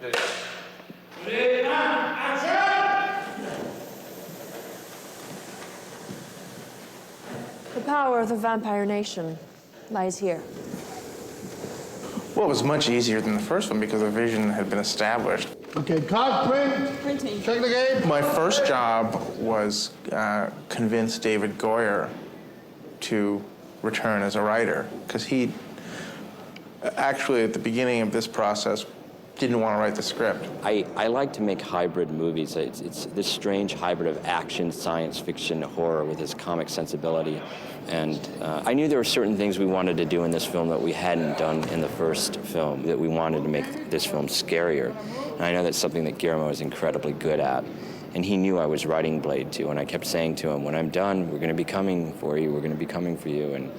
The power of the vampire nation lies here. Well, it was much easier than the first one because the vision had been established. Okay, cut, print. Printing. Check the game. My first job was convince David Goyer to return as a writer, because he actually, at the beginning of this process, didn't want to write the script. I like to make hybrid movies. It's this strange hybrid of action, science fiction, horror with this comic sensibility. And I knew there were certain things we wanted to do in this film that we hadn't done in the first film, that we wanted to make this film scarier. And I know that's something that Guillermo is incredibly good at. And he knew I was writing Blade 2, and I kept saying to him, when I'm done, we're going to be coming for you, we're going to be coming for you. And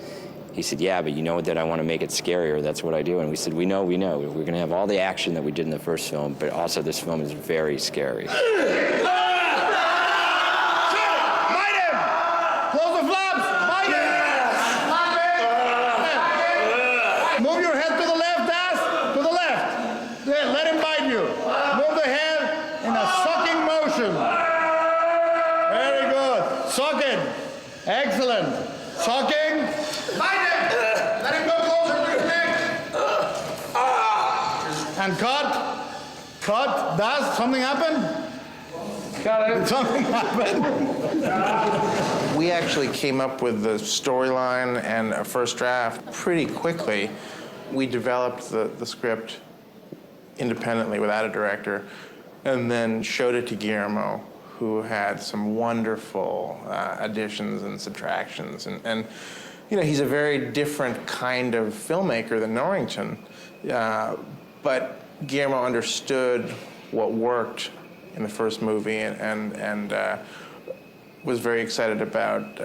he said, yeah, but you know that I want to make it scarier, that's what I do. And we said, we know. We're going to have all the action that we did in the first film, but also this film is very scary. Excellent. Sucking. Bite him. Let him go closer to his neck. And cut. Cut. Does something happen? Got it. Something happened. We actually came up with the storyline and a first draft pretty quickly. We developed the script independently without a director, and then showed it to Guillermo, who had some wonderful additions and subtractions. And you know, he's a very different kind of filmmaker than Norrington, but Guillermo understood what worked in the first movie and was very excited about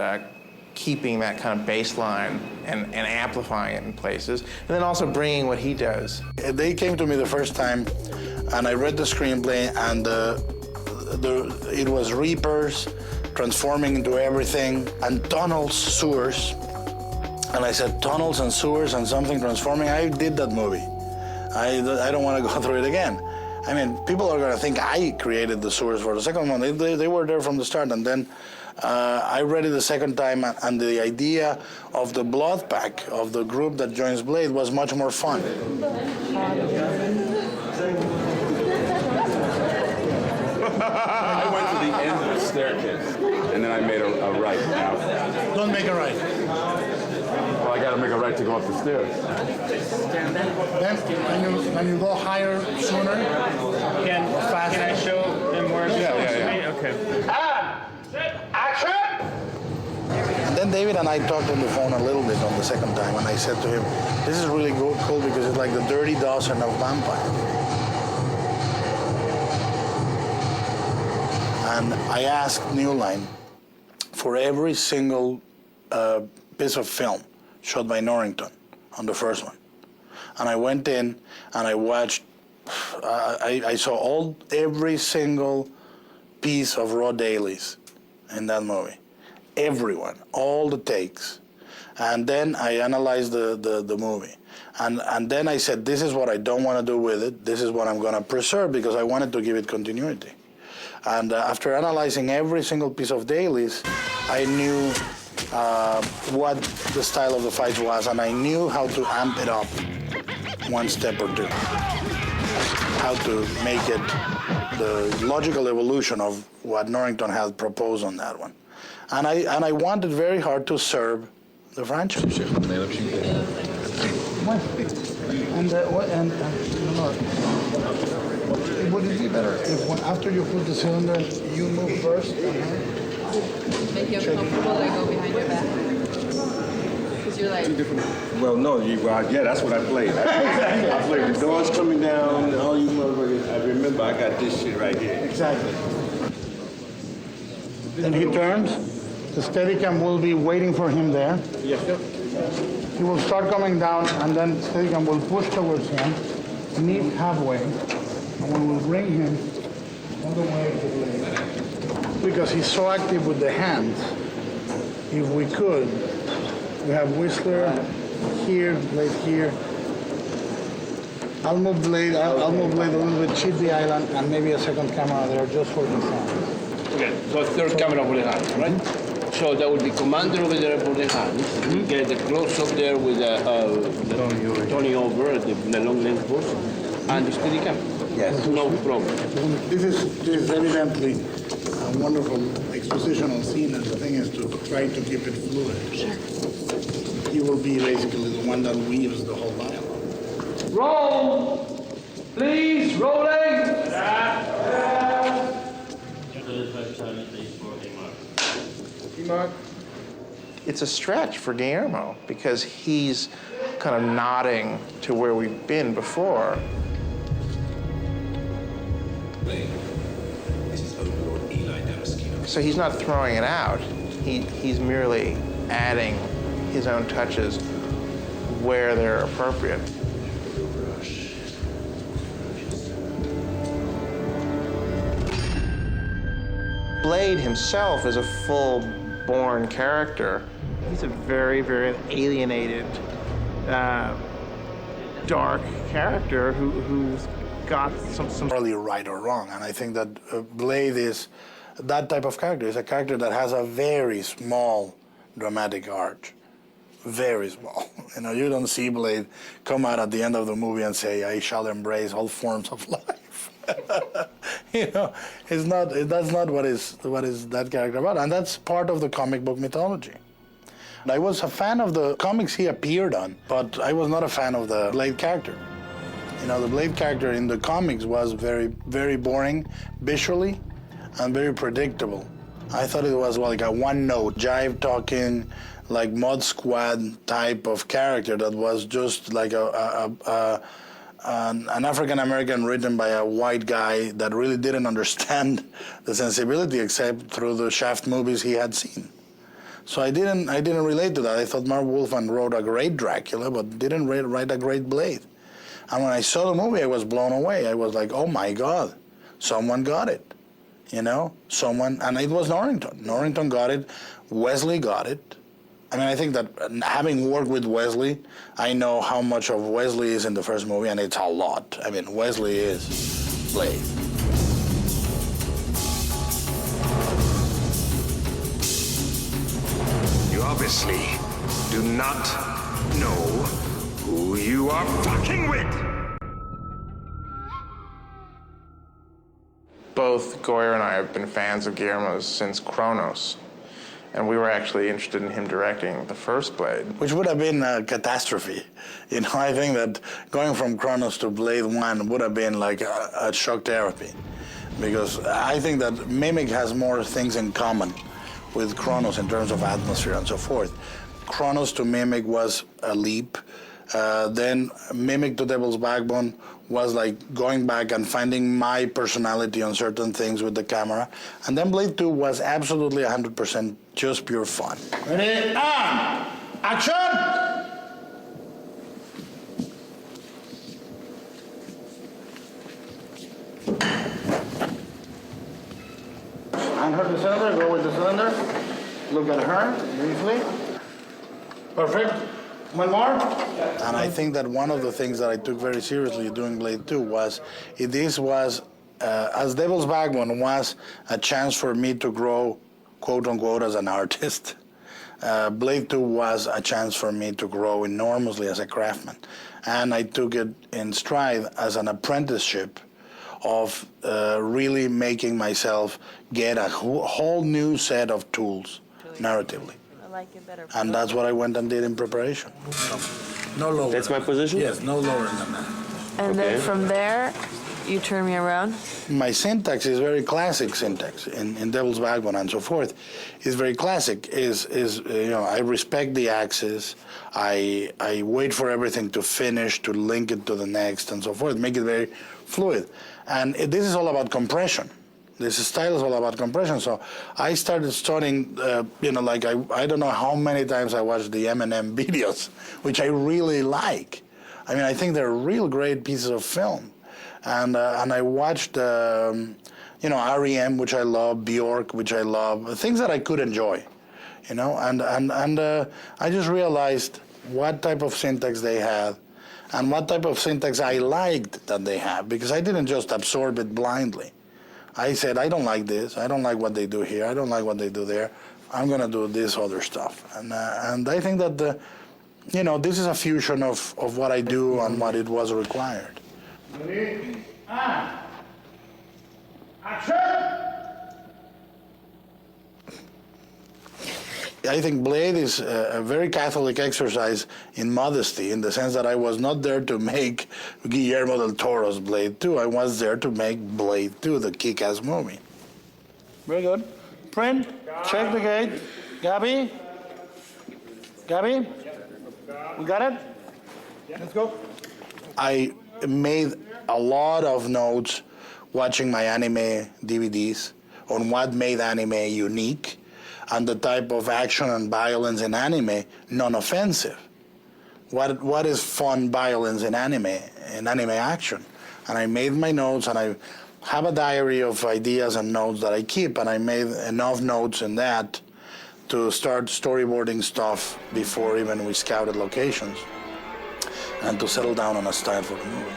keeping that kind of baseline and amplifying it in places, and then also bringing what he does. They came to me the first time, and I read the screenplay, and it was reapers transforming into everything, and tunnels, sewers. And I said, tunnels and sewers and something transforming? I did that movie. I don't want to go through it again. I mean, people are going to think I created the sewers for the second one. They were there from the start. And then I read it the second time, and the idea of the blood pack of the group that joins Blade was much more fun. I went to the end of the staircase, and then I made a right. Now, Don't make a right. well, I got to make a right to go up the stairs. Then can you go higher sooner? Can I show him where it's supposed to be? Okay. Action! Then David and I talked on the phone a little bit on the second time, and I said to him, this is really cool because it's like the Dirty Dozen of vampire. And I asked New Line for every single piece of film shot by Norrington on the first one. And I went in and I watched, I saw every single piece of raw dailies in that movie. Everyone, all the takes. And then I analyzed the movie. And then I said, this is what I don't want to do with it. This is what I'm going to preserve because I wanted to give it continuity. And after analyzing every single piece of dailies, I knew what the style of the fight was, and I knew how to amp it up one step or two. How to make it the logical evolution of what Norrington had proposed on that one. And I wanted very hard to serve the franchise. Would it be better if after you put the cylinder, you move first? Make you uncomfortable, like go behind your back? Because you're like... Well, no, yeah, that's what I played. I played the doors coming down, all you motherfuckers. I remember I got this shit right here. Exactly. Then he turns, the Steadicam will be waiting for him there. Yes. He will start coming down, and then Steadicam will push towards him, meet halfway, and we will bring him all the way to the leg. Because he's so active with the hands, if we could, we have Whistler here, Blade here, I'll move Blade a little bit, cheat the island, and maybe a second camera there just for the sound. Okay, so third camera for the hands, right? So that would be Commander over there for the hands. We get the close-up there with Tony over, the long length post, and the steady cam. Yes. No problem. This is evidently a wonderful expositional scene, and the thing is to try to keep it fluid. Sure. He will be basically the one that weaves the whole dialogue. Roll! Please, rolling! It's a stretch for Guillermo because he's kind of nodding to where we've been before. So he's not throwing it out. He's merely adding his own touches where they're appropriate. Blade himself is a full-born character. He's a very, very alienated, dark character who's got some Really right or wrong, and I think that Blade is that type of character. He's a character that has a very small dramatic arc. Very small. You know, you don't see Blade come out at the end of the movie and say, "I shall embrace all forms of life." You know, it's not. That's not what is that character about, and that's part of the comic book mythology. I was a fan of the comics he appeared on, but I was not a fan of the Blade character. You know, the Blade character in the comics was very, very boring visually and very predictable. I thought it was like a one-note, jive-talking, like Mod Squad type of character that was just like an African-American written by a white guy that really didn't understand the sensibility except through the Shaft movies he had seen. So I didn't relate to that. I thought Mark Wolfman wrote a great Dracula, but didn't write a great Blade. And when I saw the movie, I was blown away. I was like, oh my God, someone got it. You know, someone, and it was Norrington. Norrington got it, Wesley got it. I mean, I think that having worked with Wesley, I know how much of Wesley is in the first movie, and it's a lot. I mean, Wesley is Blade. You obviously do not know who you are fucking with. Both Goyer and I have been fans of Guillermo's since Kronos, and we were actually interested in him directing the first Blade. Which would have been a catastrophe. You know, I think that going from Kronos to Blade 1 would have been like a shock therapy. Because I think that Mimic has more things in common with Kronos in terms of atmosphere and so forth. Kronos to Mimic was a leap. Then Mimic to Devil's Backbone was like going back and finding my personality on certain things with the camera. And then Blade 2 was absolutely 100% just pure fun. Ready? And action! And her the cylinder, go with the cylinder. Look at her briefly. Perfect. One more? And I think that one of the things that I took very seriously doing Blade 2 was, this was, as Devil's Backbone was a chance for me to grow, quote unquote, as an artist. Blade 2 was a chance for me to grow enormously as a craftsman. And I took it in stride as an apprenticeship of really making myself get a whole new set of tools narratively. Like it better. And that's what I went and did in preparation. No lower. That's my position? Yes, no lower than that. And then from there, you turn me around. My syntax is very classic syntax in Devil's Backbone and so forth. Is very classic. Is you know, I respect the axis. I wait for everything to finish to link it to the next and so forth. Make it very fluid. And this is all about compression. This style is all about compression. So I started studying, you know, like I don't know how many times I watched the Eminem videos, which I really like. I mean, I think they're real great pieces of film. And I watched, you know, R.E.M., which I love, Bjork, which I love, things that I could enjoy, you know. And I just realized what type of syntax they had and what type of syntax I liked that they have, because I didn't just absorb it blindly. I said, I don't like this, I don't like what they do here, I don't like what they do there, I'm gonna do this other stuff. And I think that, this is a fusion of what I do and what it was required. Ready? And action! I think Blade is a very Catholic exercise in modesty, in the sense that I was not there to make Guillermo del Toro's Blade 2. I was there to make Blade 2, the kick-ass movie. Very good. Print, check the gate. Gabby? We got it? Let's go. I made a lot of notes watching my anime DVDs on what made anime unique and the type of action and violence in anime non-offensive. What is fun violence in anime action? And I made my notes, and I have a diary of ideas and notes that I keep, and I made enough notes in that to start storyboarding stuff before even we scouted locations, and to settle down on a style for the movie.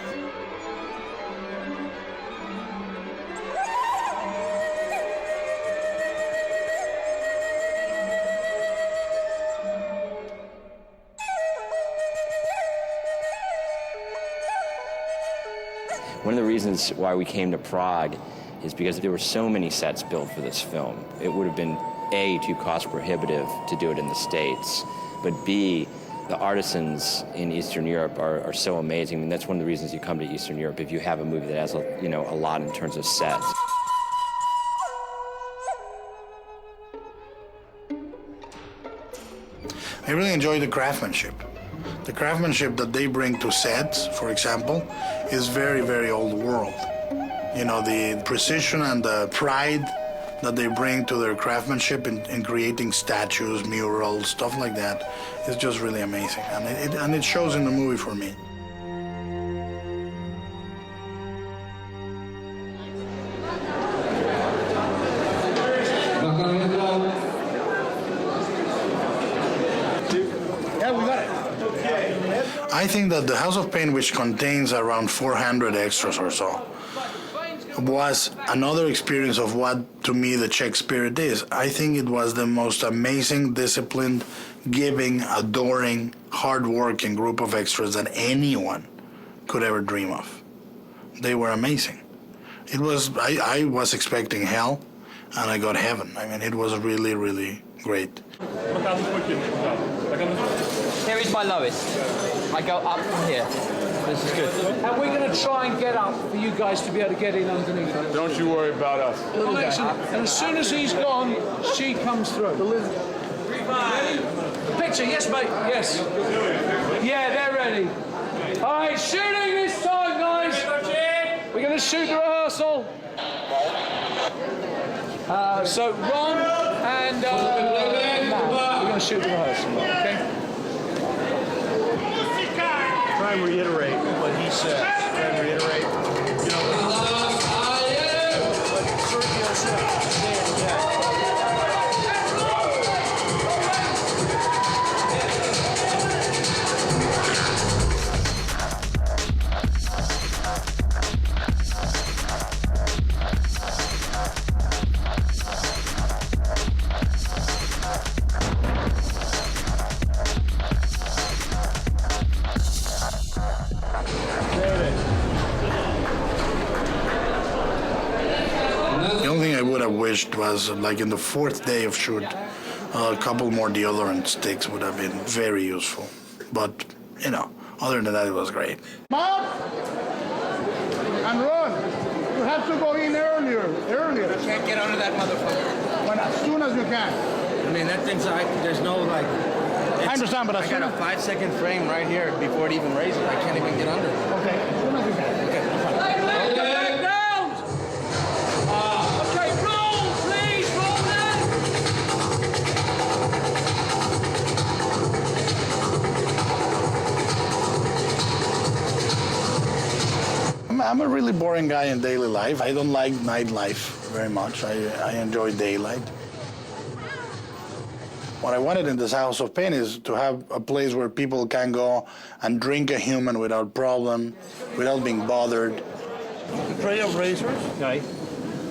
One of the reasons why we came to Prague is because there were so many sets built for this film. It would have been A, too cost prohibitive to do it in the States, but B, the artisans in Eastern Europe are so amazing. I mean, that's one of the reasons you come to Eastern Europe, if you have a movie that has a lot in terms of sets. I really enjoy the craftsmanship. The craftsmanship that they bring to sets, for example, is very, very old world. The precision and the pride that they bring to their craftsmanship in creating statues, murals, stuff like that is just really amazing. And it shows in the movie for me. I think that the House of Pain, which contains around 400 extras or so, was another experience of what, to me, the Czech spirit is. I think it was the most amazing, disciplined, giving, adoring, hard-working group of extras that anyone could ever dream of. They were amazing. I was expecting hell, and I got heaven. I mean, it was really, really great. Here is my lowest. I go up from here. This is good. And we're going to try and get up for you guys to be able to get in underneath. Don't you worry about us. And as soon as he's gone, she comes through. Ready? Picture, yes, mate, yes. Yeah, they're ready. All right, shooting this time, guys. We're going to shoot the rehearsal. So Ron and Matt, we're going to shoot the rehearsal, okay? Try and reiterate what he said. Try and reiterate. Sergio said, Wished was like in the fourth day of shoot, a couple more deodorant sticks would have been very useful. But, other than that, it was great. Mom! And run! You have to go in earlier. You can't get under that motherfucker. But as soon as you can. I mean, that thing's there's no I understand, but I got a 5-second frame right here before it even raises. I can't even get under. Okay, as soon as you can. Okay. I'm a really boring guy in daily life. I don't like nightlife very much. I enjoy daylight. What I wanted in this House of Pain is to have a place where people can go and drink a human without problem, without being bothered. Tray of razors. Okay.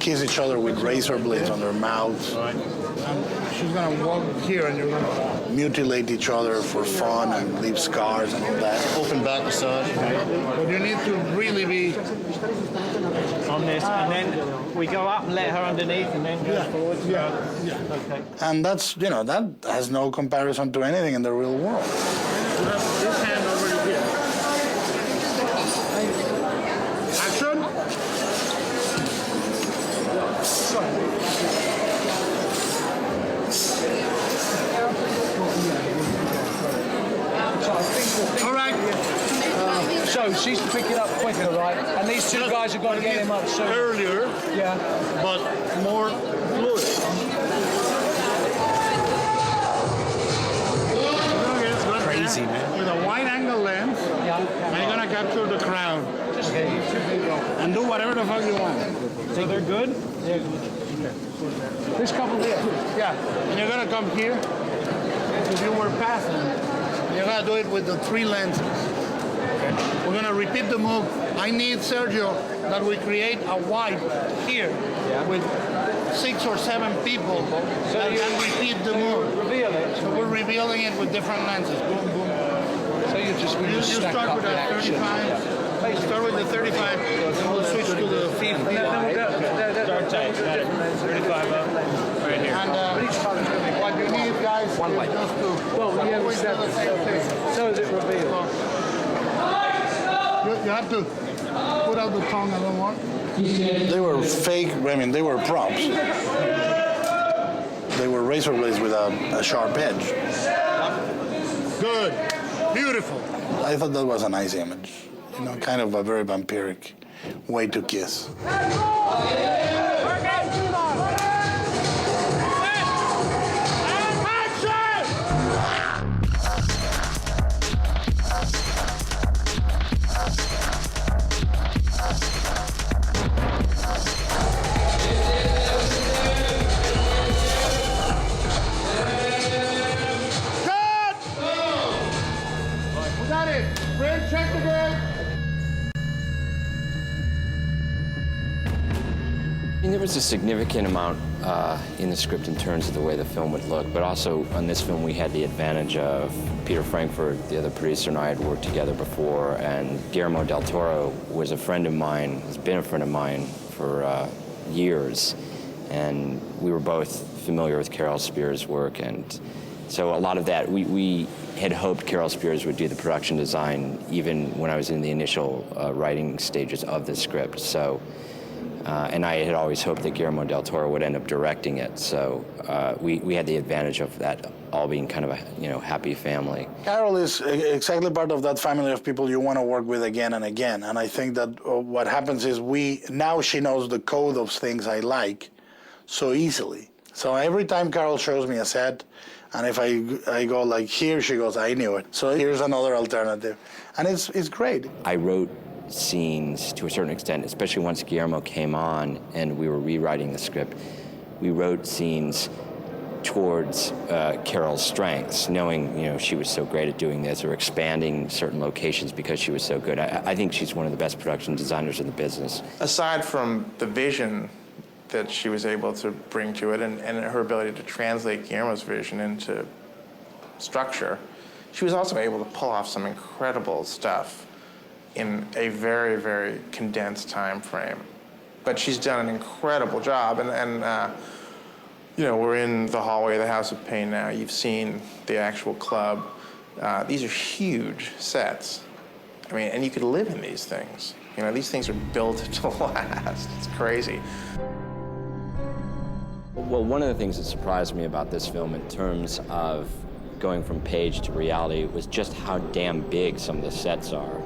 Kiss each other with razor blades on their mouths. Right. And she's gonna walk here and you're gonna mutilate each other for fun and leave scars and all that. Open back massage. But you need to really be On this, and then we go up and let her underneath, and then go forward. Yeah. Okay. And that's, you know, that has no comparison to anything in the real world. You have this hand already here. Action. All right. So she's picking up quicker, right? And these two guys have got to get him up soon. Earlier, Yeah. but more fluid. Crazy, man. With a wide-angle lens, Yeah. and you're gonna capture the crown. And do whatever the fuck you want. So they're good? Yeah. This couple here. Yeah, and you're gonna come here. If you were passing, you're gonna do it with the 3 lenses. Okay. We're gonna repeat the move. I need, Sergio, that we create a wide here with 6 or 7 people and repeat the move. Reveal it. So we're revealing it with different lenses. Boom, boom. So you You start with a 35. Start with the 35, and we'll switch to the 50. Start tight. 35 up. Right here. And what you need, guys, is just to always do the same thing. So is it revealed? You have to put out the tongue a little more. They were fake, I mean, they were props. They were razor blades with a sharp edge. Good. Beautiful. I thought that was a nice image. You know, kind of a very vampiric way to kiss. I mean, there was a significant amount in the script in terms of the way the film would look, but also on this film we had the advantage of Peter Frankfurt, the other producer, and I had worked together before, and Guillermo del Toro was a friend of mine, has been a friend of mine for years, and we were both familiar with Carol Spears' work, and so a lot of that, we had hoped Carol Spears would do the production design even when I was in the initial writing stages of the script, so. And I had always hoped that Guillermo del Toro would end up directing it, so we had the advantage of that all being kind of a happy family. Carol is exactly part of that family of people you want to work with again and again, and I think that what happens is now she knows the code of things I like so easily. So every time Carol shows me a set, and if I go like here, she goes, I knew it. So here's another alternative, and it's great. I wrote scenes to a certain extent, especially once Guillermo came on and we were rewriting the script. We wrote scenes towards Carol's strengths, knowing she was so great at doing this, or expanding certain locations because she was so good. I think she's one of the best production designers in the business. Aside from the vision that she was able to bring to it and her ability to translate Guillermo's vision into structure, she was also able to pull off some incredible stuff in a very, very condensed time frame. But she's done an incredible job, and we're in the hallway of the House of Pain now. You've seen the actual club. These are huge sets. I mean, and you could live in these things. These things are built to last. It's crazy. Well, one of the things that surprised me about this film in terms of going from page to reality was just how damn big some of the sets are.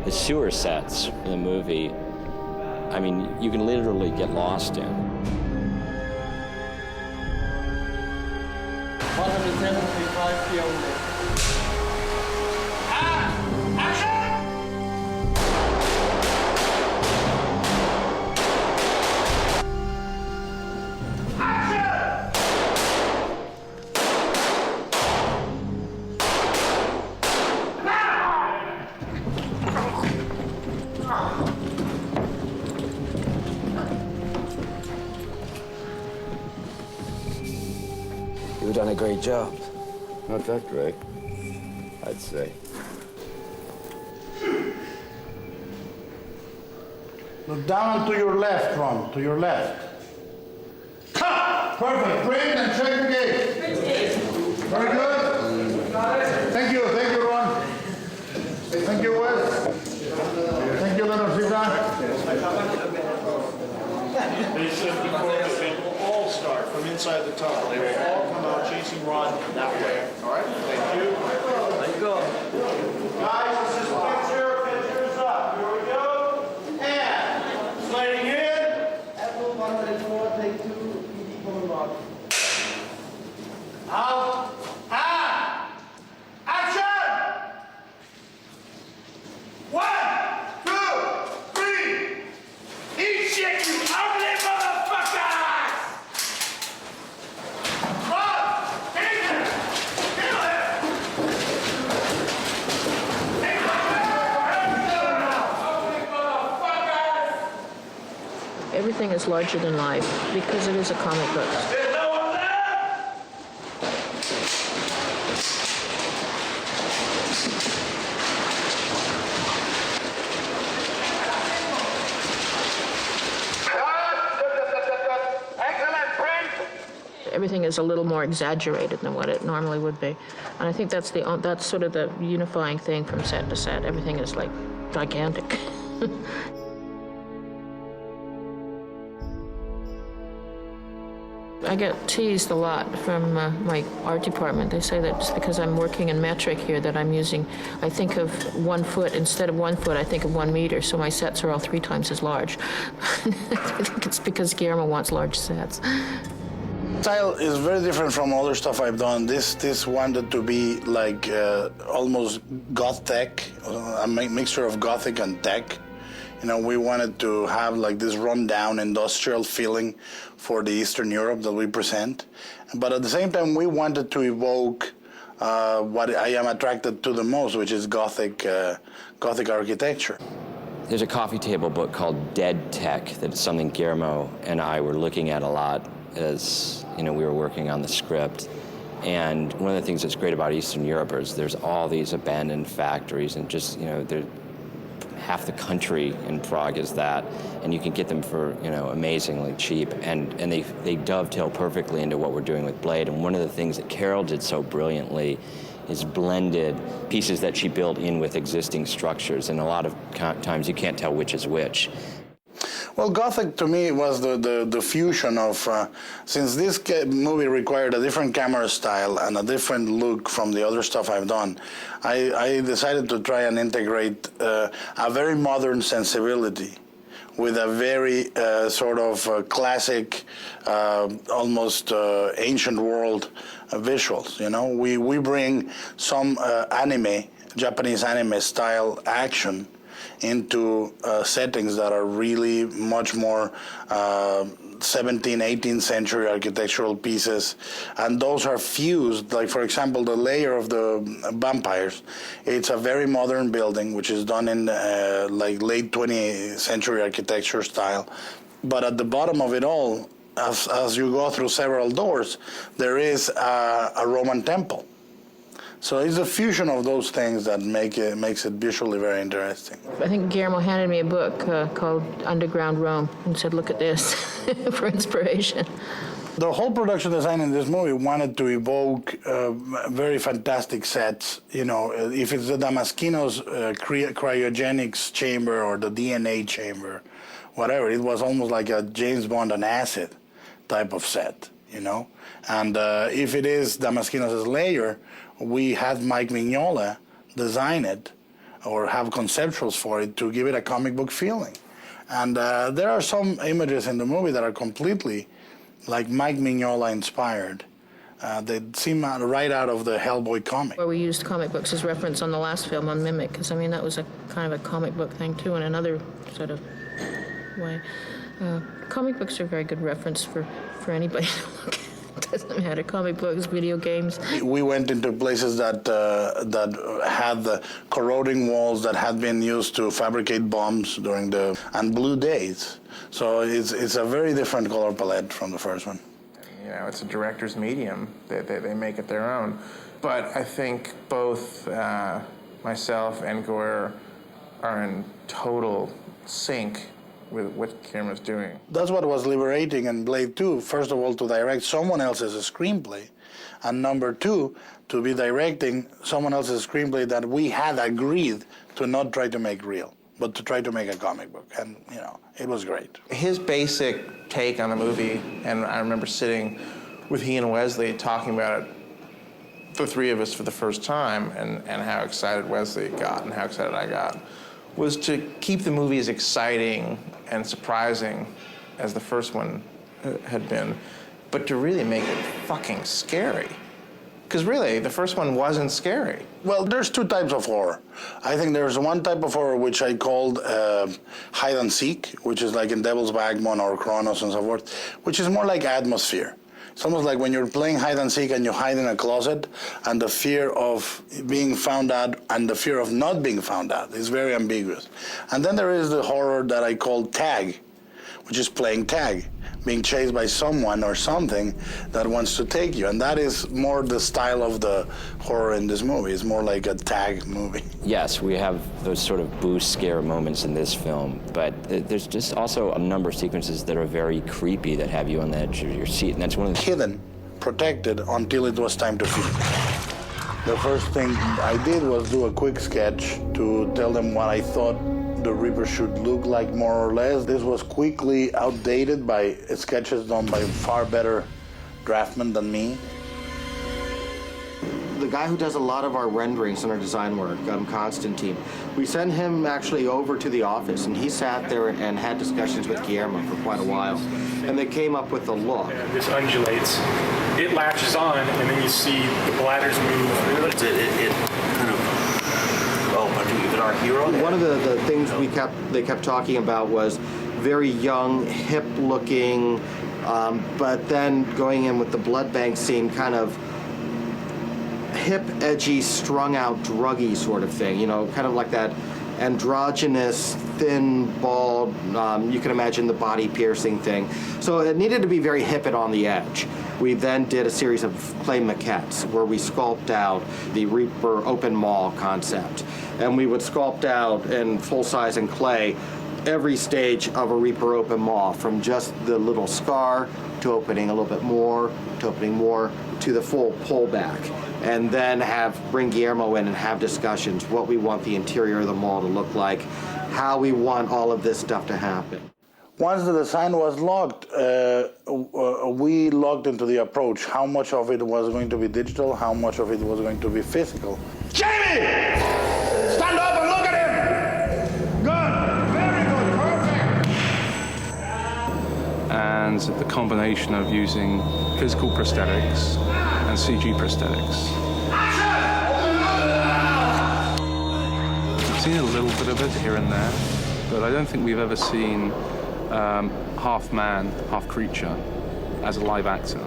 The sewer sets for the movie, I mean, you can literally get lost in. 175 kilometers. We've done a great job. Not that great, I'd say. Look down and to your left, Ron, to your left. Cut! Perfect. Print and check the gate. Very good. Thank you, Ron. Thank you, Wes. Thank you, Leonard Zibra. They said before they will all start from inside the tunnel. They will all come out chasing Ron that way. All right? Thank you. Let go. Guys, this is pictures up. Here we go. And sliding in. Apple 104, take 2, PD going rock. Out. And action! 1, 2, 3. Eat shit, you ugly motherfuckers! Run! Get in there! Get in there! Take my ugly motherfuckers! Everything is larger than life because it is a comic book. There's no one there! Everything is a little more exaggerated than what it normally would be, and I think that's sort of the unifying thing from set to set. Everything is like gigantic. I get teased a lot from my art department. They say that just because I'm working in metric here that I'm using, I think of 1 foot, instead of 1 foot, I think of 1 meter, so my sets are all 3 times as large. I think it's because Guillermo wants large sets. Style is very different from other stuff I've done. This wanted to be like almost gothic, a mixture of gothic and tech. You know, we wanted to have like this rundown industrial feeling for the Eastern Europe that we present. But at the same time, we wanted to evoke what I am attracted to the most, which is Gothic architecture. There's a coffee table book called Dead Tech that's something Guillermo and I were looking at a lot as we were working on the script. And one of the things that's great about Eastern Europe is there's all these abandoned factories and just, half the country in Prague is that, and you can get them for, amazingly cheap. And they dovetail perfectly into what we're doing with Blade. And one of the things that Carol did so brilliantly is blended pieces that she built in with existing structures. And a lot of times you can't tell which is which. Well, Gothic to me was the fusion of, since this movie required a different camera style and a different look from the other stuff I've done, I decided to try and integrate a very modern sensibility with a very sort of classic, almost ancient world visuals. We bring some Japanese anime style action into settings that are really much more 17th, 18th century architectural pieces, and those are fused. Like, for example, the layer of the vampires, it's a very modern building which is done in like late 20th century architecture style, but at the bottom of it all, as you go through several doors, there is a Roman temple. So it's a fusion of those things that makes it visually very interesting. I think Guillermo handed me a book called Underground Rome and said, look at this, for inspiration. The whole production design in this movie wanted to evoke very fantastic sets. If it's the Damaskinos cryogenics chamber or the DNA chamber, whatever, it was almost like a James Bond on acid type of set, And if it is Damaskinos' layer, we had Mike Mignola design it or have conceptuals for it to give it a comic book feeling. And there are some images in the movie that are completely like Mike Mignola inspired. They seem right out of the Hellboy comic. Where we used comic books as reference on the last film on Mimic, because that was a kind of a comic book thing too in another sort of way. Comic books are a very good reference for anybody to look at. It doesn't matter, comic books, video games. We went into places that had the corroding walls that had been used to fabricate bombs and blue days. So it's a very different color palette from the first one. You know, it's a director's medium. They make it their own. But I think both myself and Goyer are in total sync with what Guillermo's doing. That's what was liberating in Blade 2. First of all, to direct someone else's screenplay, and number two, to be directing someone else's screenplay that we had agreed to not try to make real, but to try to make a comic book. And, you know, it was great. His basic take on the movie, and I remember sitting with he and Wesley talking about it, the three of us for the first time, and how excited Wesley got and how excited I got, was to keep the movie as exciting and surprising as the first one had been, but to really make it fucking scary. Because really, the first one wasn't scary. Well, there's two types of horror. I think there's one type of horror which I called hide and seek, which is like in Devil's Backbone or Kronos and so forth, which is more like atmosphere. It's almost like when you're playing hide and seek and you hide in a closet, and the fear of being found out and the fear of not being found out is very ambiguous. And then there is the horror that I call tag, which is playing tag, being chased by someone or something that wants to take you. And that is more the style of the horror in this movie. It's more like a tag movie. Yes, we have those sort of boost scare moments in this film, but there's just also a number of sequences that are very creepy that have you on the edge of your seat, and that's one of the... Hidden, protected until it was time to film. The first thing I did was do a quick sketch to tell them what I thought the Reaper should look like, more or less. This was quickly outdated by sketches done by far better draftmen than me. The guy who does a lot of our renderings and our design work, Constantine, we sent him actually over to the office, and he sat there and had discussions with Guillermo for quite a while, and they came up with the look. This undulates, it latches on, and then you see the bladders move. It kind of, but even our hero. One of the things they kept talking about was very young, hip-looking, but then going in with the blood bank scene, kind of hip, edgy, strung-out, druggy sort of thing. You know, kind of like that androgynous, thin, bald. You can imagine the body-piercing thing. So it needed to be very hip and on the edge. We then did a series of clay maquettes where we sculpt out the Reaper open maw concept. And we would sculpt out in full size in clay every stage of a Reaper open maw, from just the little scar to opening a little bit more, to opening more, to the full pullback. And then bring Guillermo in and have discussions, what we want the interior of the maw to look like, how we want all of this stuff to happen. Once the design was locked, we locked into the approach. How much of it was going to be digital, how much of it was going to be physical. Jamie! Stand up and look at him! Good, very good, perfect! And the combination of using physical prosthetics and CG prosthetics. We've seen a little bit of it here and there, but I don't think we've ever seen half man, half creature as a live actor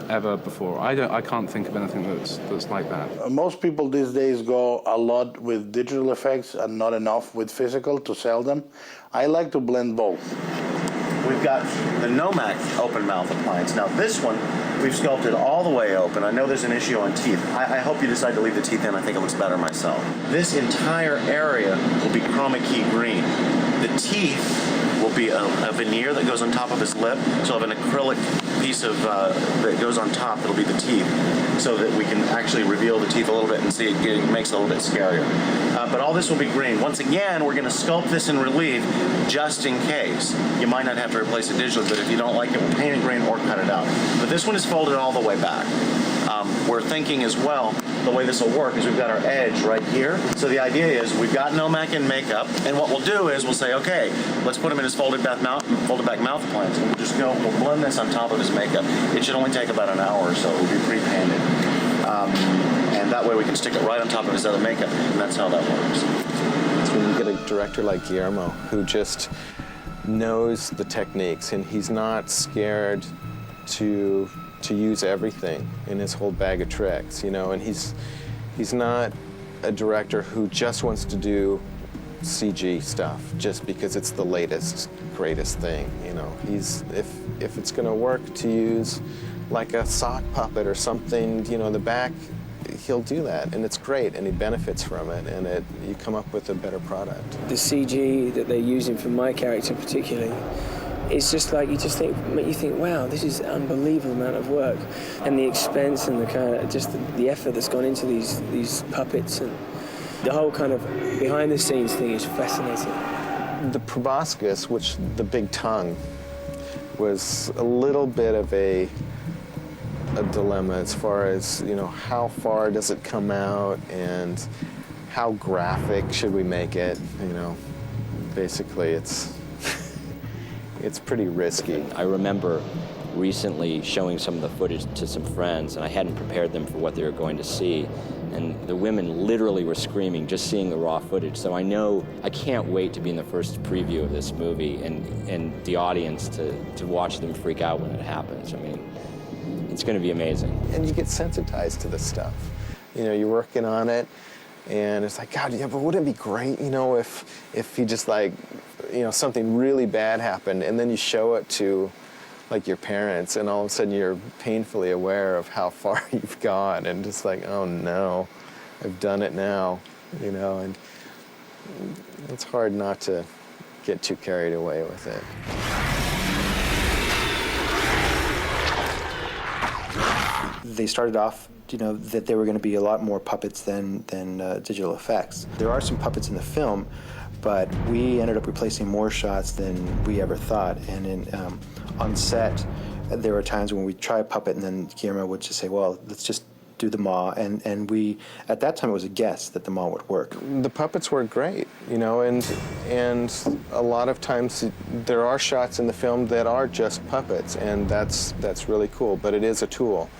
ever before. I can't think of anything that's like that. Most people these days go a lot with digital effects and not enough with physical to sell them. I like to blend both. We've got the Nomac open mouth appliance. Now this one, we've sculpted all the way open. I know there's an issue on teeth. I hope you decide to leave the teeth in. I think it looks better myself. This entire area will be chroma key green. The teeth will be a veneer that goes on top of his lip. So have an acrylic piece of that goes on top that'll be the teeth, so that we can actually reveal the teeth a little bit and see it makes it a little bit scarier. But all this will be green. Once again, we're going to sculpt this in relief just in case. You might not have to replace it digitally, but if you don't like it, we'll paint it green or cut it out. But this one is folded all the way back. We're thinking as well, the way this will work is we've got our edge right here. So the idea is we've got Nomac in makeup, and what we'll do is we'll say, okay, let's put him in his folded back mouth appliance, and we'll blend this on top of his makeup. It should only take about an hour or so. It will be pre-painted. And that way we can stick it right on top of his other makeup, and that's how that works. It's when you get a director like Guillermo who just knows the techniques, and he's not scared to use everything in his whole bag of tricks, you know, and he's not a director who just wants to do CG stuff just because it's the latest, greatest thing. You know, if it's going to work to use like a sock puppet or something, you know, in the back, he'll do that, and it's great, and he benefits from it, and you come up with a better product. The CG that they're using for my character particularly, it's just like you think, wow, this is an unbelievable amount of work, and the expense and the kind of just the effort that's gone into these puppets, and the whole kind of behind the scenes thing is fascinating. The proboscis, which the big tongue, was a little bit of a dilemma as far as, you know, how far does it come out and how graphic should we make it, you know. Basically, it's pretty risky. I remember recently showing some of the footage to some friends, and I hadn't prepared them for what they were going to see, and the women literally were screaming just seeing the raw footage. So I can't wait to be in the first preview of this movie and the audience to watch them freak out when it happens. I mean, it's going to be amazing. And you get sensitized to this stuff. You know, you're working on it, and it's like, God, yeah, but wouldn't it be great, you know, if he just, like, you know, something really bad happened, and then you show it to, like, your parents, and all of a sudden you're painfully aware of how far you've gone, and just like, oh no, I've done it now, you know, and it's hard not to get too carried away with it. They started off, you know, that there were going to be a lot more puppets than digital effects. There are some puppets in the film, but we ended up replacing more shots than we ever thought. And on set, there were times when we'd try a puppet and then Guillermo would just say, well, let's just do the maw. And we, at that time, it was a guess that the maw would work. The puppets work great, you know, and a lot of times there are shots in the film that are just puppets, and that's really cool, but it is a tool.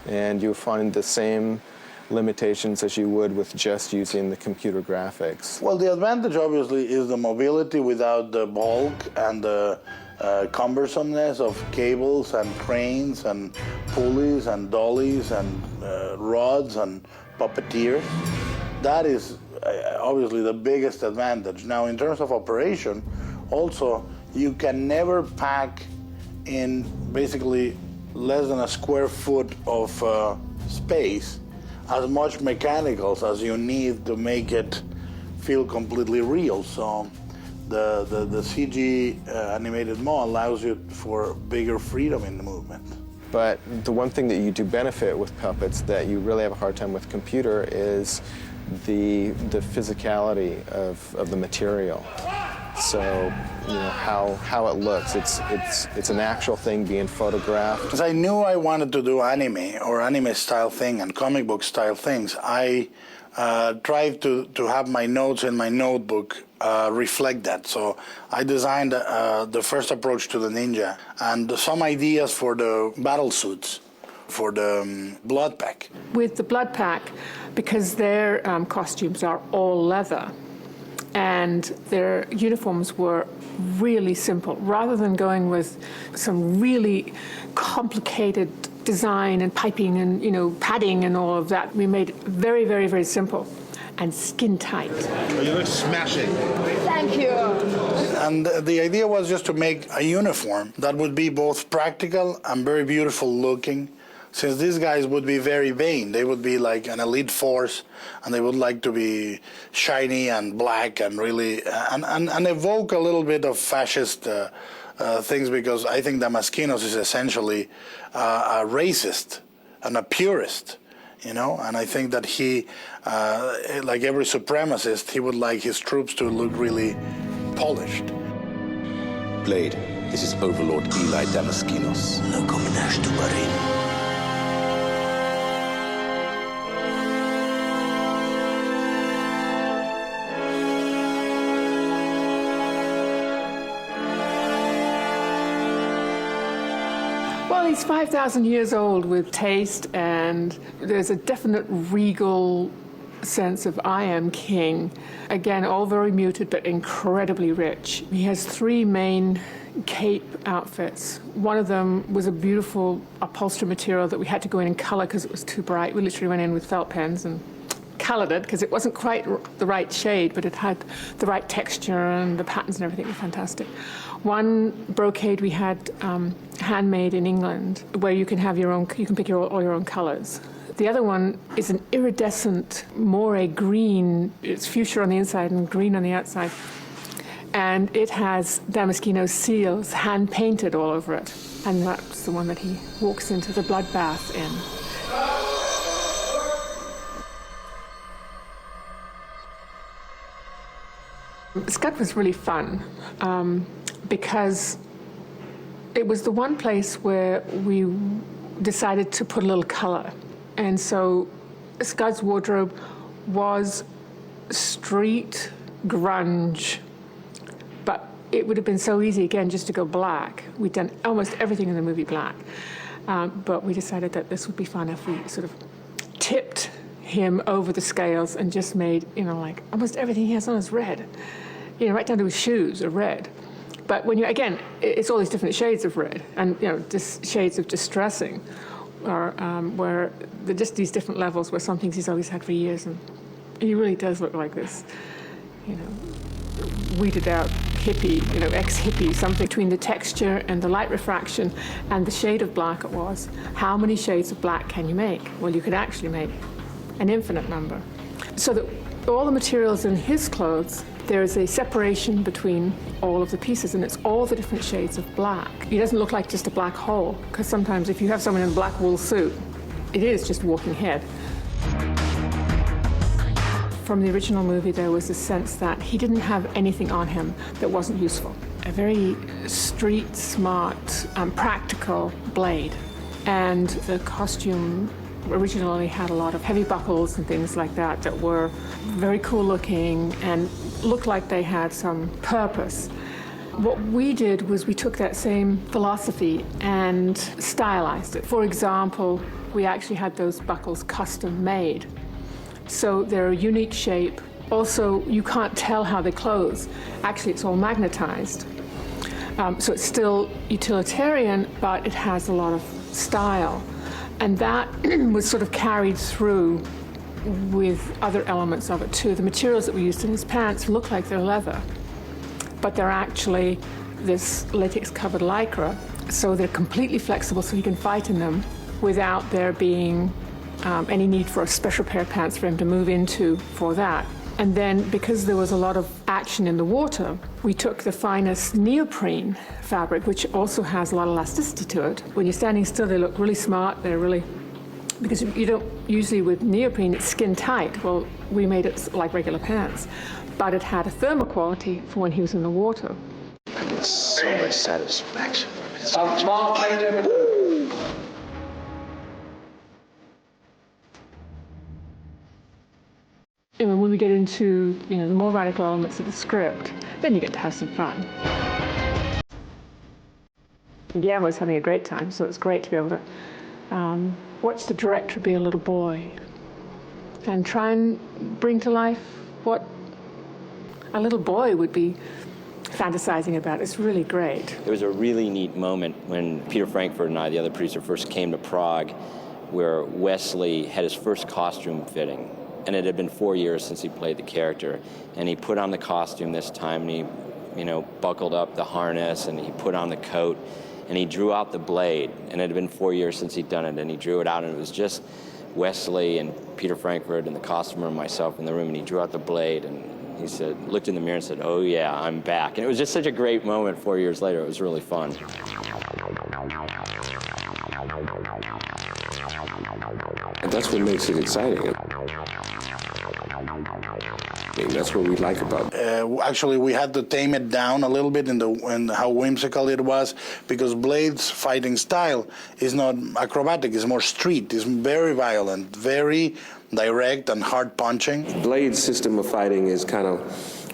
And you find the same limitations as you would with just using the computer graphics. Well, the advantage, obviously, is the mobility without the bulk and the cumbersomeness of cables and cranes and pulleys and dollies and rods and puppeteers. That is obviously the biggest advantage. Now, in terms of operation, also, you can never pack in basically less than a square foot of space as much mechanicals as you need to make it feel completely real. So the CG animated maw allows you for bigger freedom in the movement. But the one thing that you do benefit with puppets that you really have a hard time with computer is the physicality of the material. So, you know, how it looks. It's an actual thing being photographed. Because I knew I wanted to do anime or anime style thing and comic book style things, I tried to have my notes in my notebook reflect that. So I designed the first approach to the ninja and some ideas for the battle suits, for the blood pack. With the blood pack, because their costumes are all leather, and their uniforms were really simple. Rather than going with some really complicated design and piping and, you know, padding and all of that, we made it very, very, very simple and skin tight. Oh, you look smashing. Thank you. And the idea was just to make a uniform that would be both practical and very beautiful looking. Since these guys would be very vain, they would be like an elite force, and they would like to be shiny and black and really and evoke a little bit of fascist things, because I think Damaskinos is essentially a racist and a purist, you know. And I think that he, like every supremacist, he would like his troops to look really polished. Blade, this is Overlord Eli Damaskinos. No combination to worry. Well, he's 5,000 years old with taste, and there's a definite regal sense of I am king. Again, all very muted, but incredibly rich. He has three main cape outfits. One of them was a beautiful upholstery material that we had to go in and color because it was too bright. We literally went in with felt pens and colored it because it wasn't quite the right shade, but it had the right texture and the patterns and everything were fantastic. One brocade we had handmade in England, where you can have your own, you can pick all your own colors. The other one is an iridescent moire green. It's fuchsia on the inside and green on the outside. And it has Damaskinos seals hand-painted all over it. And that's the one that he walks into the bloodbath in. Scud was really fun because it was the one place where we decided to put a little color. And so Scud's wardrobe was street grunge, but it would have been so easy, again, just to go black. We'd done almost everything in the movie black. But we decided that this would be fun if we sort of tipped him over the scales and just made, like almost everything he has on is red. Right down to his shoes are red. But when again, it's all these different shades of red and, just shades of distressing, or where they're just these different levels where some things he's always had for years. And he really does look like this, weeded out hippie, ex-hippie, something between the texture and the light refraction and the shade of black it was. How many shades of black can you make? Well, you could actually make an infinite number. So that all the materials in his clothes, there is a separation between all of the pieces, and it's all the different shades of black. He doesn't look like just a black hole, because sometimes if you have someone in a black wool suit, it is just a walking head. From the original movie, there was a sense that he didn't have anything on him that wasn't useful. A very street smart, practical Blade. And the costume originally had a lot of heavy buckles and things like that that were very cool looking and looked like they had some purpose. What we did was we took that same philosophy and stylized it. For example, we actually had those buckles custom made. So they're a unique shape. Also, you can't tell how they close. Actually, it's all magnetized. So it's still utilitarian, but it has a lot of style. And that was sort of carried through with other elements of it too. The materials that we used in his pants look like they're leather, but they're actually this latex-covered lycra, so they're completely flexible so he can fight in them without there being any need for a special pair of pants for him to move into for that. And then, because there was a lot of action in the water, we took the finest neoprene fabric, which also has a lot of elasticity to it. When you're standing still, they look really smart. They're really, because you don't, usually with neoprene, it's skin tight. Well, we made it like regular pants, but it had a thermal quality for when he was in the water. It's so much satisfaction from his And when we get into, the more radical elements of the script, then you get to have some fun. Guillermo was having a great time, so it's great to be able to watch the director be a little boy and try and bring to life what a little boy would be fantasizing about. It's really great. There was a really neat moment when Peter Frankfurt and I, the other producer, first came to Prague, where Wesley had his first costume fitting. And it had been 4 years since he played the character. And he put on the costume this time, and he, buckled up the harness, and he put on the coat, and he drew out the blade. And it had been 4 years since he'd done it, and he drew it out, and it was just Wesley and Peter Frankfurt and the costumer and myself in the room, and he drew out the blade, and he said, looked in the mirror and said, "Oh yeah, I'm back." And it was just such a great moment 4 years later. It was really fun. And that's what makes it exciting. That's what we like about it. Actually, we had to tame it down a little bit in how whimsical it was, because Blade's fighting style is not acrobatic, it's more street. It's very violent, very direct and hard punching. Blade's system of fighting is kind of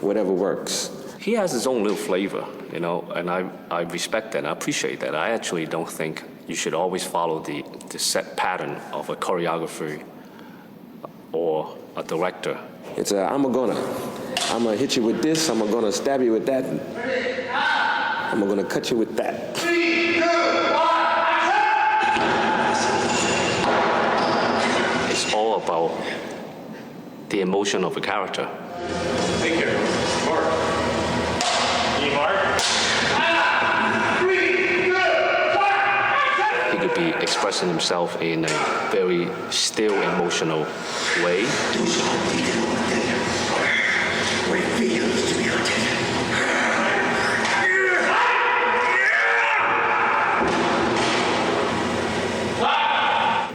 whatever works. He has his own little flavor, and I respect that and I appreciate that. I actually don't think you should always follow the set pattern of a choreographer or a director. It's I'm gonna hit you with this, I'm gonna stab you with that, I'm gonna cut you with that. 3, 2, 1, action! It's all about the emotion of a character. Take care. Mark. Mark. He could be expressing himself in a very still, emotional way.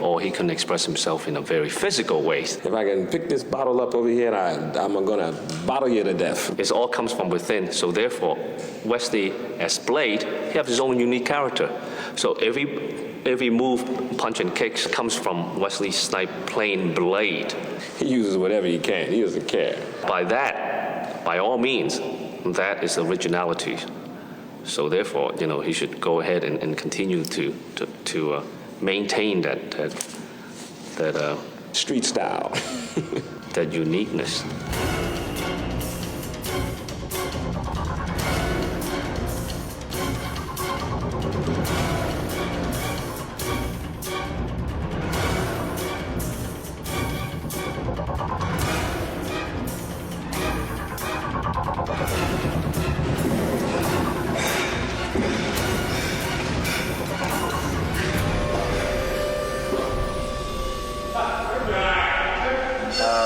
Or he can express himself in a very physical way. If I can pick this bottle up over here, I'm gonna bottle you to death. It all comes from within, so therefore, Wesley, as Blade, he has his own unique character. So every move, punch and kicks comes from Wesley Snipes playing Blade. He uses whatever he can, he doesn't care. By that, by all means, that is originality. So therefore, he should go ahead and continue to maintain that street style, that uniqueness.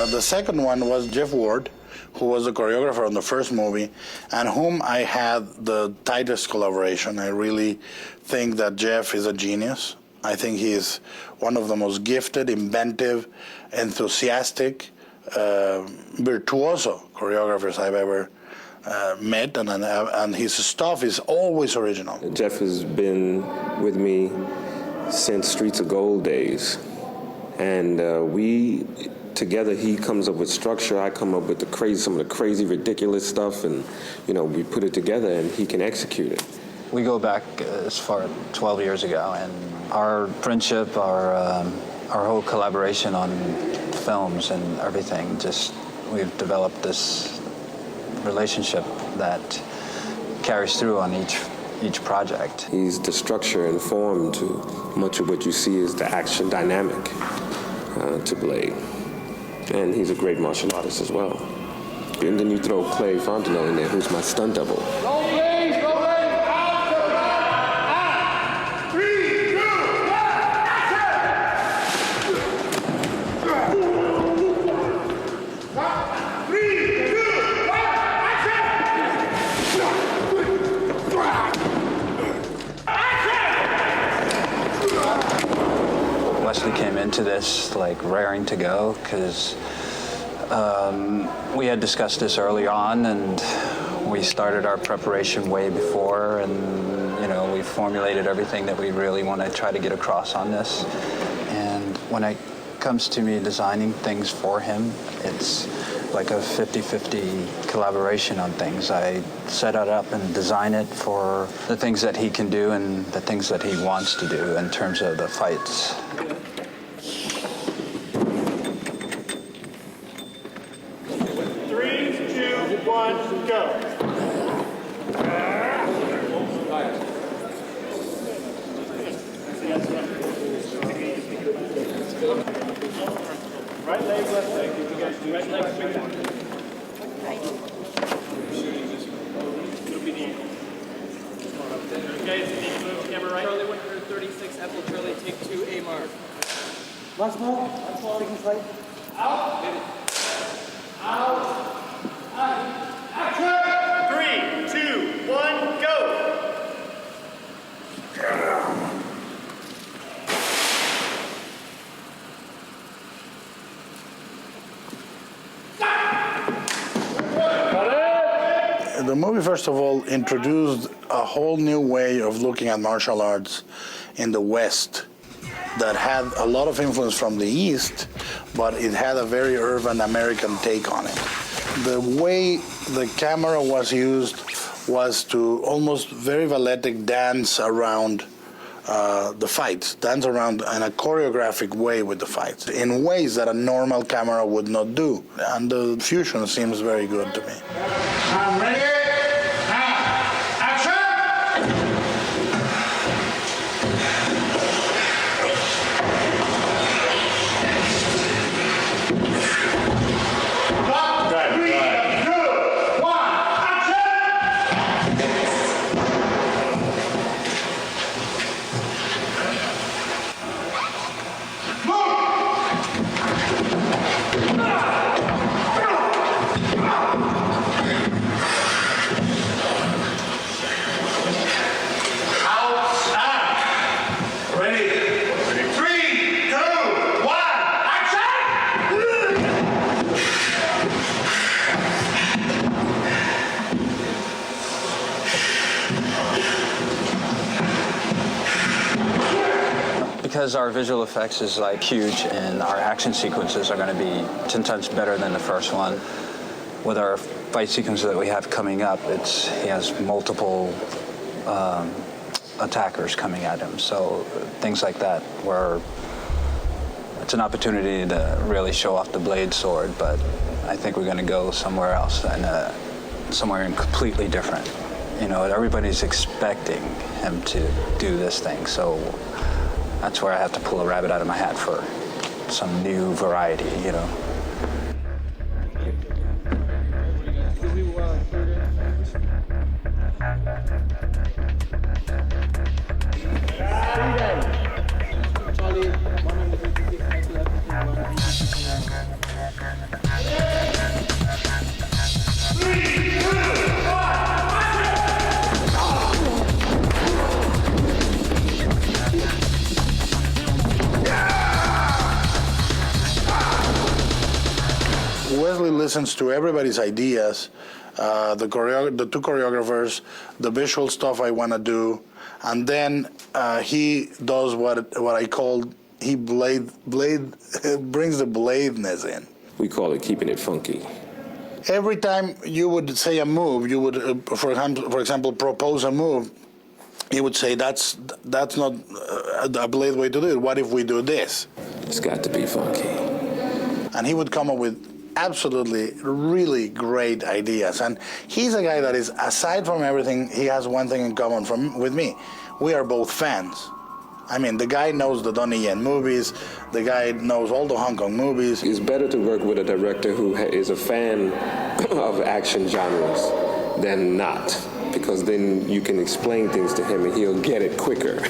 The second one was Jeff Ward, who was the choreographer on the first movie, and whom I had the tightest collaboration. I really think that Jeff is a genius. I think he is one of the most gifted, inventive, enthusiastic, virtuoso choreographers I've ever met, and his stuff is always original. Jeff has been with me since Streets of Gold days, and together, he comes up with structure, I come up with some of the crazy, ridiculous stuff, and we put it together, and he can execute it. We go back as far as 12 years ago, and our friendship, our whole collaboration on films and everything, we've developed this relationship that carries through on each project. He's the structure and form to much of what you see is the action dynamic to Blade. And he's a great martial artist as well. And then you throw Clay Fontenot in there, who's my stunt double. Go, please, go, please. Out. 3, 2, 1, Wesley came into this raring to go because we had discussed this early on, and we started our preparation way before, and we formulated everything that we really want to try to get across on this. And when it comes to me designing things for him, it's like a 50-50 collaboration on things. I set it up and design it for the things that he can do and the things that he wants to do in terms of the fights. 3, 2, 1, go. Right leg, left leg. You guys do right leg, straight down. Okay, so you need to move the camera right. Charlie 136, Apple Charlie, take 2, A mark. Last ball. Last ball. Taking flight. Out. Out. Action. 3, 2, 1, go. The movie, first of all, introduced a whole new way of looking at martial arts in the West that had a lot of influence from the East, but it had a very urban American take on it. The way the camera was used was to almost very balletic dance around the fights, dance around in a choreographic way with the fights, in ways that a normal camera would not do. And the fusion seems very good to me. I'm ready. because our visual effects is like huge and our action sequences are going to be 10 times better than the first one. With our fight sequence that we have coming up, he has multiple attackers coming at him. So things like that, where it's an opportunity to really show off the blade sword, but I think we're going to go somewhere else and somewhere completely different. You know, everybody's expecting him to do this thing, so that's where I have to pull a rabbit out of my hat for some new variety, you know. Wesley listens to everybody's ideas, the two choreographers, the visual stuff I want to do, and then he does what I call, he brings the bladeness in. We call it keeping it funky. Every time you would say a move, you would, for example, propose a move, he would say, that's not a blade way to do it. What if we do this? It's got to be funky. And he would come up with absolutely really great ideas. And he's a guy that is, aside from everything, he has one thing in common with me. We are both fans. I mean, the guy knows the Donnie Yen movies, the guy knows all the Hong Kong movies. It's better to work with a director who is a fan of action genres than not, because then you can explain things to him and he'll get it quicker.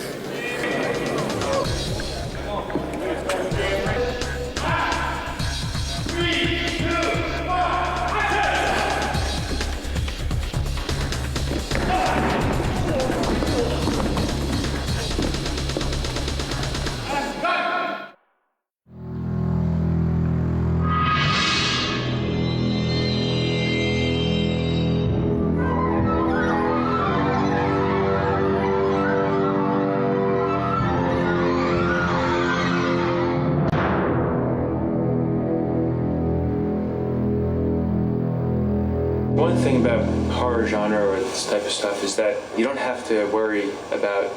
One thing about horror genre or this type of stuff is that you don't have to worry about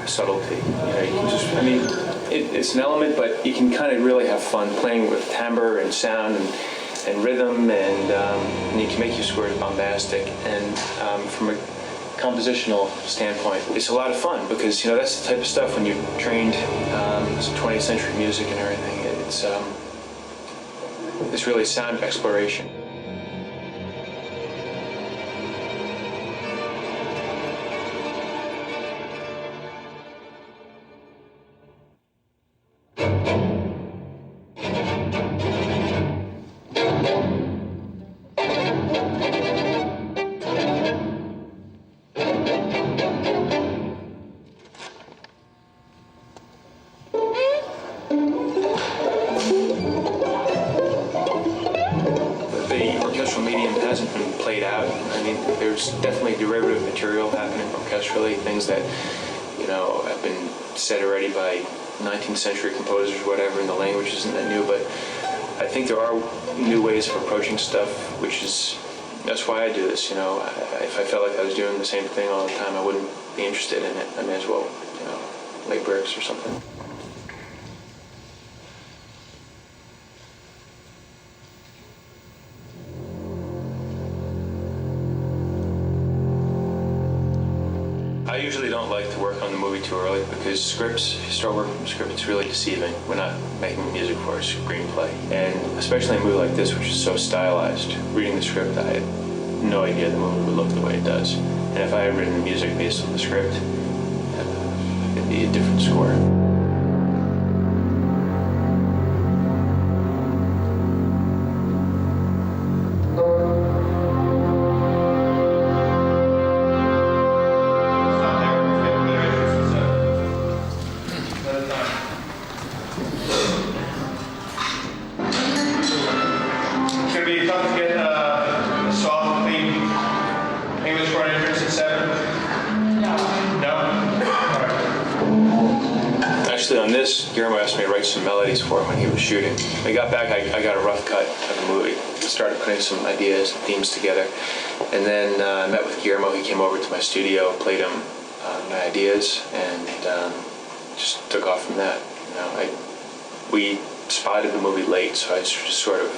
subtlety. You know, you can just, I mean, it's an element, but you can kind of really have fun playing with timbre and sound and rhythm, and you can make your scores bombastic. And from a compositional standpoint, it's a lot of fun because, you know, that's the type of stuff when you're trained 20th century music and everything. It's really sound exploration. Derivative material happening orchestrally, things that, you know, have been said already by 19th century composers or whatever, and the language isn't that new, but I think there are new ways of approaching stuff, that's why I do this, you know. If I felt like I was doing the same thing all the time, I wouldn't be interested in it. I may as well, you know, make bricks or something. I usually don't like to work on the movie too early because start working from script, it's really deceiving. We're not making music for a screenplay. And especially in a movie like this, which is so stylized, reading the script, I had no idea the movie would look the way it does. And if I had written the music based on the script, it'd be a different score. No. Actually, on this, Guillermo asked me to write some melodies for him when he was shooting. When I got back, I got a rough cut of the movie. Started putting some ideas and themes together. And then I met with Guillermo. He came over to my studio, played him my ideas, and just took off from that. You know, we spotted the movie late, so I just sort of,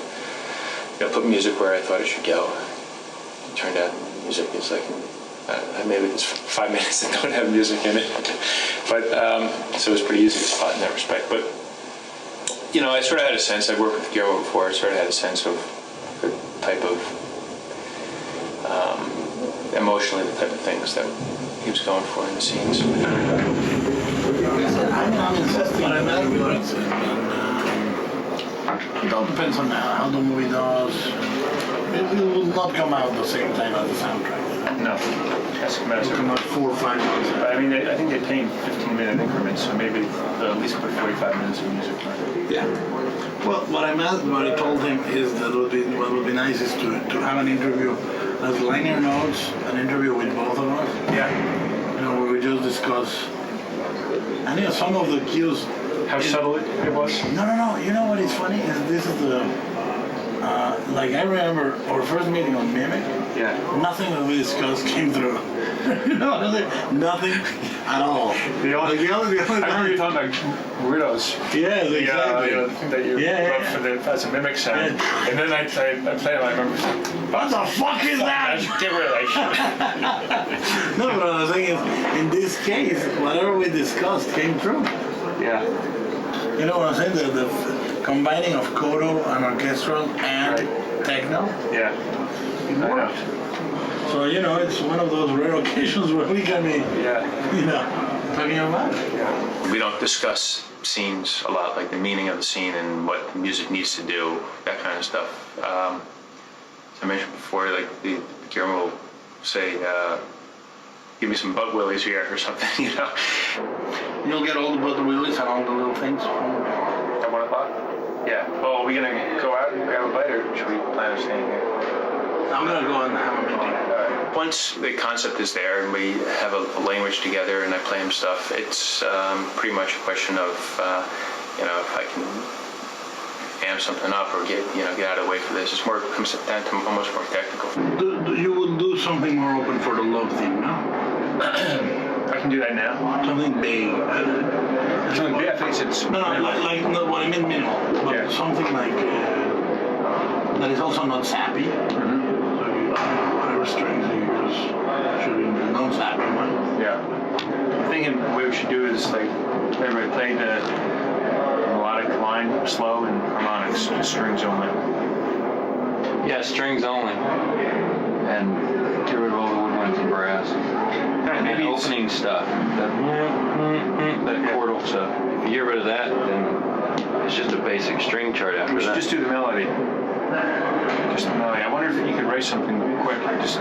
put music where I thought it should go. It turned out music is like, maybe there's 5 minutes that don't have music in it. But, so it was pretty easy to spot in that respect. But, I sort of had a sense, I'd worked with Guillermo before, I sort of had a sense of the type of, emotionally, the type of things that he was going for in the scenes. It all depends on how the movie does. It will not come out the same time as the soundtrack. No, it has to come out. It'll come out 4 or 5 months. But I mean, I think they play in 15-minute increments, so maybe they'll at least put 45 minutes of music on it. Yeah. Well, what I told him is that what would be nice is to have an interview, as liner notes, an interview with both of us. Yeah. Where we just discuss. And some of the cues. How subtle it was? No. You know what is funny is this is the. Like I remember our first meeting on Mimic. Yeah. Nothing that we discussed came through. Nothing at all. I remember you talking about weirdos. Yeah, exactly. The thing that you wrote as a Mimic sound. Yeah. And then I played it, I remember saying, what the fuck is that? That's gibberish. No, but what I'm saying is, in this case, whatever we discussed came true. Yeah. You know what I'm saying? The combining of coda and orchestral and techno. Yeah. It worked. So, it's one of those rare occasions where we can be, talking about it. Yeah. We don't discuss scenes a lot, like the meaning of the scene and what the music needs to do, that kind of stuff. As I mentioned before, like Guillermo will say, give me some butt willies here or something, You'll get all the butt willies and all the little things. At 1 o'clock? Yeah. Well, are we going to go out and grab a bite, or should we plan on staying here? I'm going to go and have a meeting. Once the concept is there and we have a language together and I play him stuff, it's pretty much a question of, if I can amp something up or get out of the way for this. It comes down to almost more technical. You will do something more open for the love theme, no? I can do that now. Something big. Something big? I think it's... No, what I mean minimal. But something like... that is also not sappy. Mm-hmm. Whatever strings you use should be the non-sappy one. Yeah. I'm thinking what we should do is everybody play the melodic line slow and harmonics, just strings only. Yeah, strings only. And get rid of all the woodwinds and brass. And maybe opening stuff. That chordal stuff. If you get rid of that, then it's just a basic string chart after that. We should just do the melody. Just the melody. I wonder if you could write something quick, just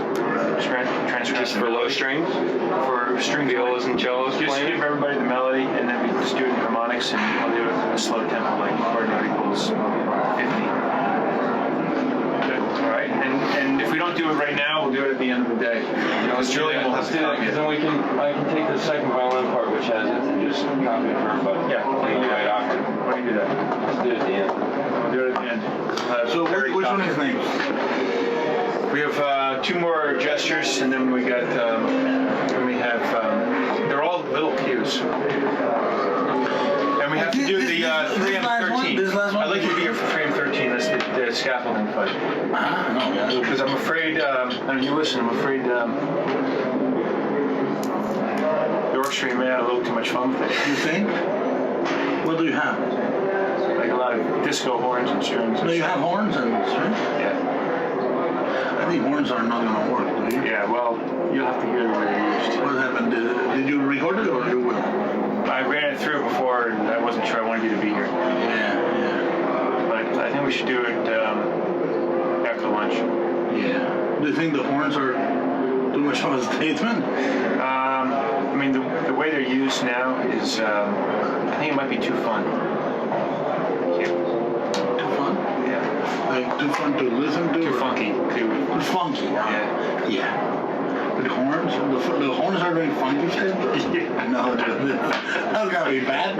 transcribe. Just for low strings? For string violas and cellos just playing? Give everybody the melody, and then we just do it in harmonics, and I'll do it at a slow tempo, like chord note equals 50. All right, and if we don't do it right now, we'll do it at the end of the day. Let's do that. Let's do that, because then I can take the second violin part, which has it, and just copy it for everybody. Yeah. In the right octave. Why don't you do that? Let's do it at the end. We'll do it at the end. So which one is named? We have 2 more gestures, and then we got, they're all little cues. And we have to do the 3 and 13. I'd like you to be here for 3 and 13. That's the scaffolding fight. No, because I'm afraid, you listen, I'm afraid the orchestra may have a little too much fun with it. You think? What do you have? Like a lot of disco horns and strings. No, you have horns and strings? Yeah. I think horns are not going to work, do you? Yeah, well, you'll have to hear the way they're used. What happened? Did you record it or you will? I ran it through before and I wasn't sure I wanted you to be here. Yeah. But I think we should do it after lunch. Yeah. Do you think the horns are too much of a statement? I mean, the way they're used now is, I think it might be too fun. Too fun? Yeah. Like too fun to listen to? Too funky. Too funky. Yeah. Yeah. With horns. horns? The horns are doing funky shit? No, dude. That's gotta be bad.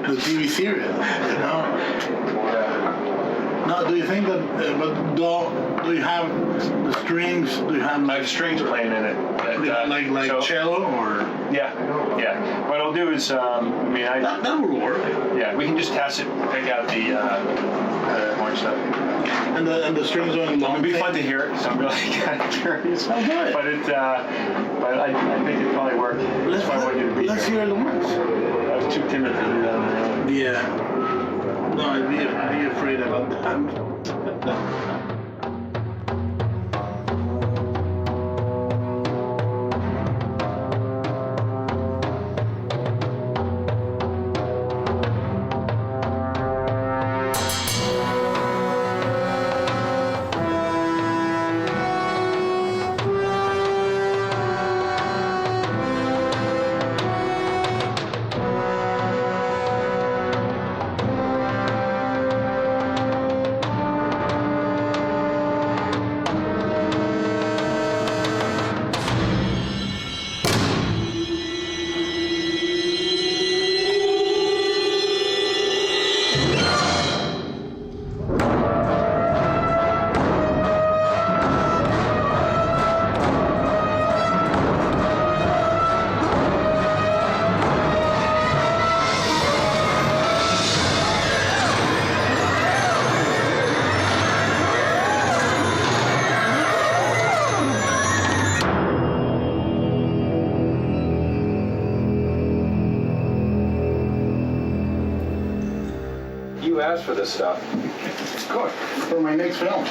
The TV series, you know? No, do you think that, but do you have the strings, do you have like strings playing in it? Like so, cello or? Yeah. What I'll do is, that would work. Yeah, we can just test it, pick out the horn stuff. And the strings are in long. It'd be fun to hear it, so I'm really kind of curious. Oh, good. But I think it'd probably work. Let's hear the ones. I was too timid to do that on my own. Yeah. No, I'd be afraid about that. You asked for this stuff. Of course, for my next film.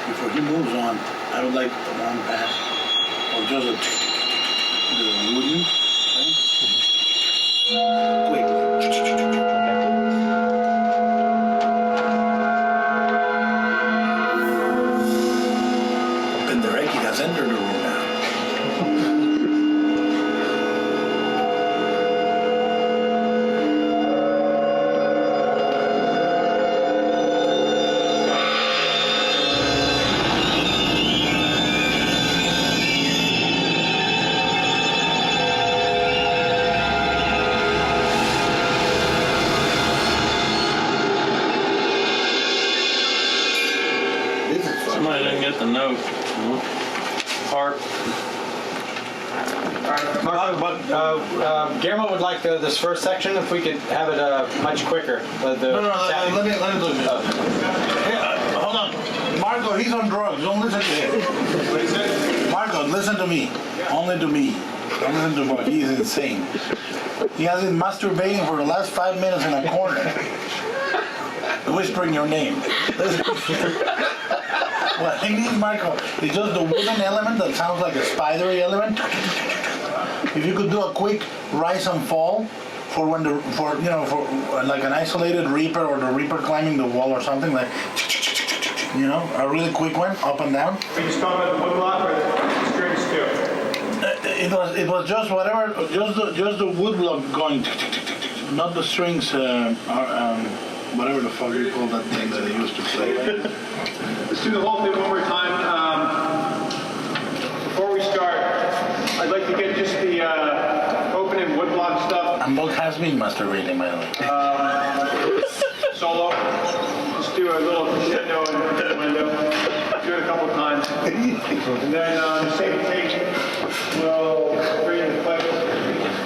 Before he moves on, I would like one pass or just the wooden thing. Quick. Penderecki has entered the room now. Somebody didn't get the note. Part. Guillermo would like this first section if we could have it much quicker. Let me do this. Hold on. Marco, he's on drugs. Don't listen to him. Marco, listen to me. Only to me. Don't listen to Marco. He's insane. He has been masturbating for the last 5 minutes in a corner. Whispering your name. What I need, Marco, is just the wooden element that sounds like a spidery element. If you could do a quick rise and fall for like an isolated reaper or the reaper climbing the wall or something like, a really quick one, up and down. Are you just talking about the wood block or the strings too? It was just whatever, just the wood block going, not the strings. Whatever the fuck you call that thing that they used to play. Let's do the whole thing one more time. Before we start, I'd like to get just the opening woodblock stuff. And Bolt has been masturbating, by the way. Solo. Just do a little crescendo in the window. Do it a couple times. And then the same take will bring in the play.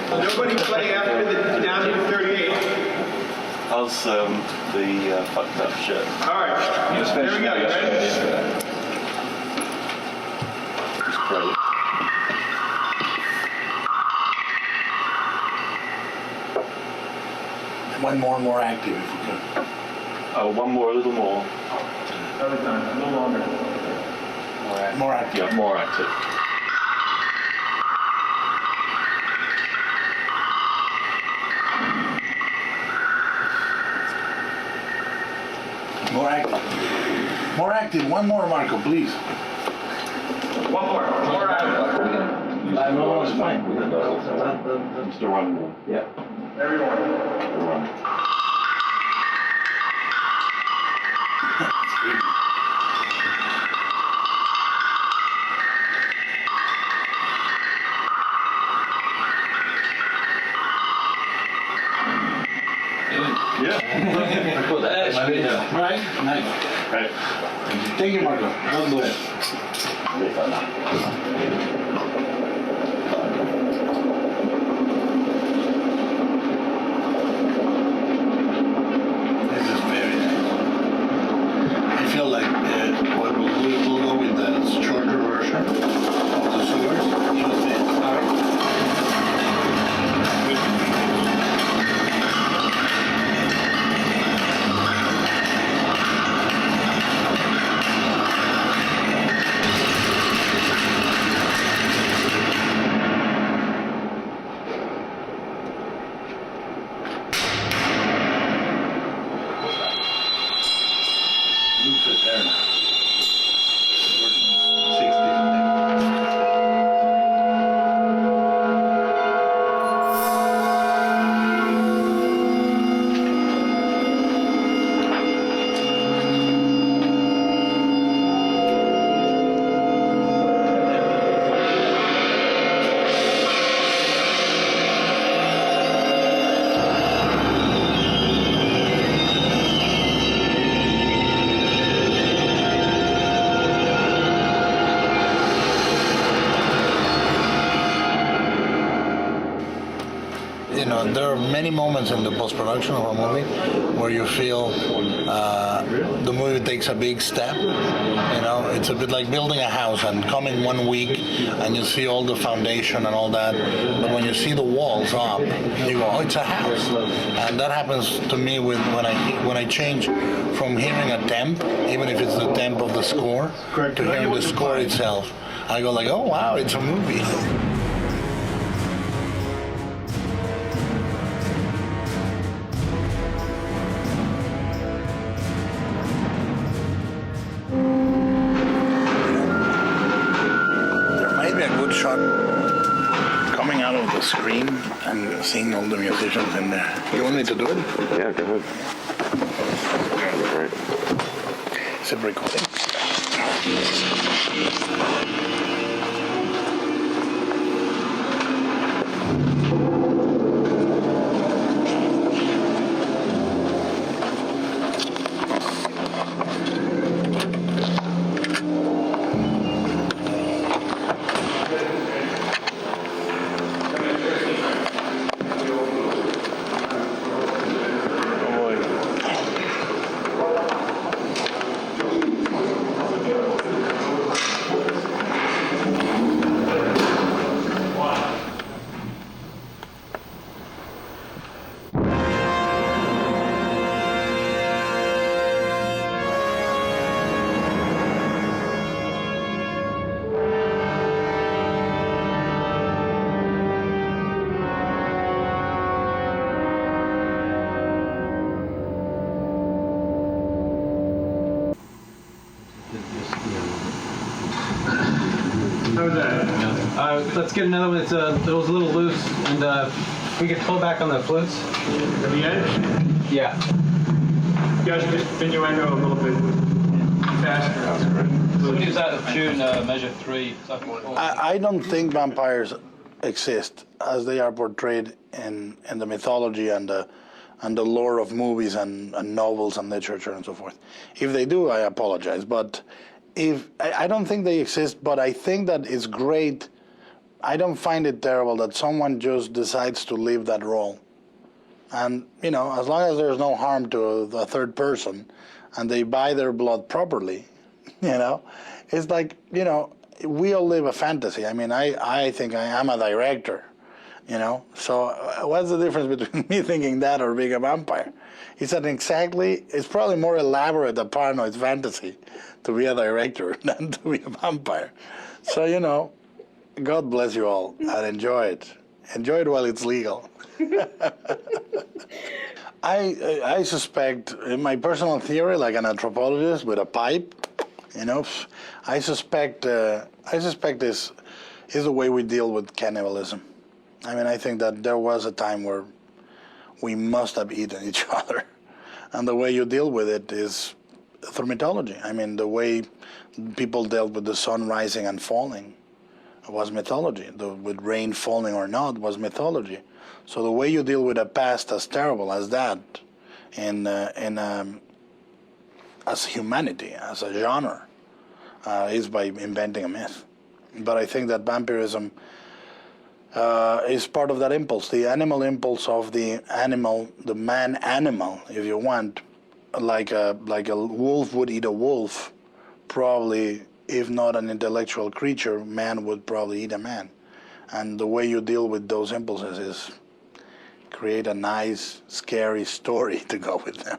Nobody play after the down to 38. How's the fucked up shit? All right, there we go. You ready? One more active. One more, a little more. Every time, a little longer. More active. Yeah, more active. More active. More active. One more, Marco, please. One more active. No, it's fine. It's the running one. Yeah. Everyone. The running. Yeah. Cool. That's right. Nice. Right. Thank you, Marco. Don't do it. This is very nice. I feel like what we'll go with the shorter version of the sewers. Just this. All right. There are many moments in the post-production of a movie where you feel the movie takes a big step. It's a bit like building a house and coming 1 week and you see all the foundation and all that. But when you see the walls up, you go, oh, it's a house. And that happens to me when I change from hearing a temp, even if it's the temp of the score, to hearing the score itself. I go like, oh wow, it's a movie. Shot coming out of the screen and seeing all the musicians in there. You want me to do it? Yeah, go ahead. Right. Is it recording? How was that? Let's get another one. It was a little loose, and we could pull back on the flutes. At the end? Yeah. You guys just innuendo a little bit faster. That's great. So when he was out of tune, measure 3. I don't think vampires exist as they are portrayed in the mythology and the lore of movies and novels and literature and so forth. If they do, I apologize. But I don't think they exist, but I think that it's great. I don't find it terrible that someone just decides to live that role. And, as long as there's no harm to the third person and they buy their blood properly, it's like, we all live a fantasy. I mean, I think I am a director you know? So what's the difference between me thinking that or being a vampire? It's probably more elaborate a paranoid fantasy to be a director than to be a vampire. So, you know, God bless you all and enjoy it. Enjoy it while it's legal. I suspect, in my personal theory, like an anthropologist with a pipe, you know, I suspect this is the way we deal with cannibalism. I mean, I think that there was a time where we must have eaten each other. And the way you deal with it is through mythology. I mean, the way people dealt with the sun rising and falling was mythology. With rain falling or not was mythology. So the way you deal with a past as terrible as that, as humanity, as a genre, is by inventing a myth. But I think that vampirism is part of that impulse, the animal impulse of the animal, the man animal, if you want, like a wolf would eat a wolf, probably, if not an intellectual creature, man would probably eat a man. And the way you deal with those impulses is create a nice, scary story to go with them.